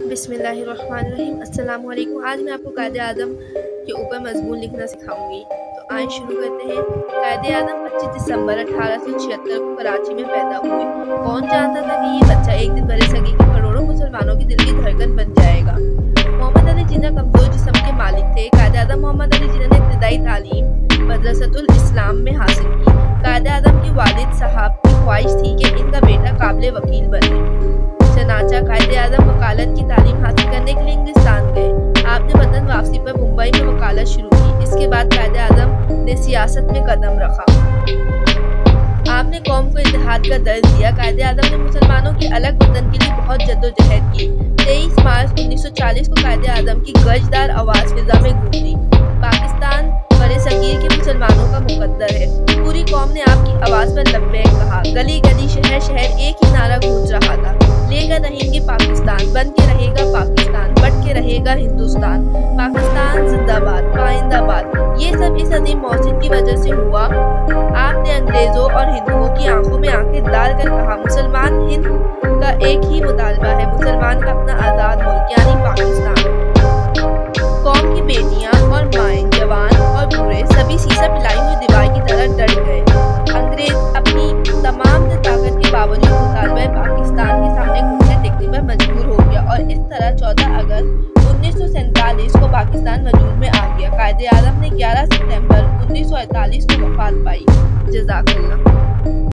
बिस्मिल्लाहिर्रहमानिर्रहीम। अस्सलाम वालेकुम। आज मैं आपको कायदे आज़म के ऊपर मज़मून लिखना सिखाऊंगी। तो आइए शुरू करते हैं। कायदे आज़म 25 दिसंबर 1876 को कराची में पैदा हुए। कौन जानता था कि ये बच्चा एक दिन बरे-सगीर के करोड़ों मुसलमानों की दिल की धड़कन बन जाएगा। मोहम्मद अली जिन्ना कमज़ोर जिस्म के मालिक थे। कायदे आज़म मोहम्मद अली जिन्ना ने इब्तिदाई तालीम मदरसतुल इस्लाम में हासिल की। कायदे आज़म के वालिद साहब की ख्वाहिश थी कि इनका बेटा काबिल वकील बने। चनाचा कायदे आज़म वकालत की तालीम हासिल करने के लिए इंग्लिस्तान गए। आपने वतन वापसी पर मुंबई में वकालत शुरू की। इसके बाद कायदे आज़म ने सियासत में कदम रखा। आपने कौम को इत्तेहाद का दर्ज दिया। कायदे आज़म ने मुसलमानों के अलग वतन के लिए बहुत जद्दोजहद की। 23 मार्च 1940 को कायदे आज़म की गजदार आवाज़ फिजा में गूंजी। पाकिस्तान बरे-सगीर के मुसलमानों का मुकद्दर है। पूरी कौम ने आपकी आवाज़ पर लब्बैक कहा। गली गली शहर शहर एक ही नारा गूंज रहा था, लेकर रहेंगे पाकिस्तान, बन के रहेगा पाकिस्तान, बट के रहेगा हिंदुस्तान, पाकिस्तान जिंदाबाद, पाइंदाबाद। ये सब इस अजीम मौसम की वजह से हुआ। आपने अंग्रेजों और हिंदुओं की आंखों में आंखें डालकर कहा, मुसलमान हिंद का एक ही मुतालबा है, मुसलमान का अपना आज़ाद मुल्क यानी पाकिस्तान। कौम की बेटियां और माएँ, जवान और बूढ़े सभी सीसा पिलाई हुई दीवार की तरह डट गए। अंग्रेज अपनी तमाम ताकत के बावजूद मुतालबा पाकिस्तान के सामने घुटने टेकने पर मजबूर हो गया और इस तरह 14 अगस्त 1947 को पाकिस्तान वजूद में आ गया। कायदे आज़म ने 11 सितंबर 1948 को वफात पाई। जज़ाकल्लाह।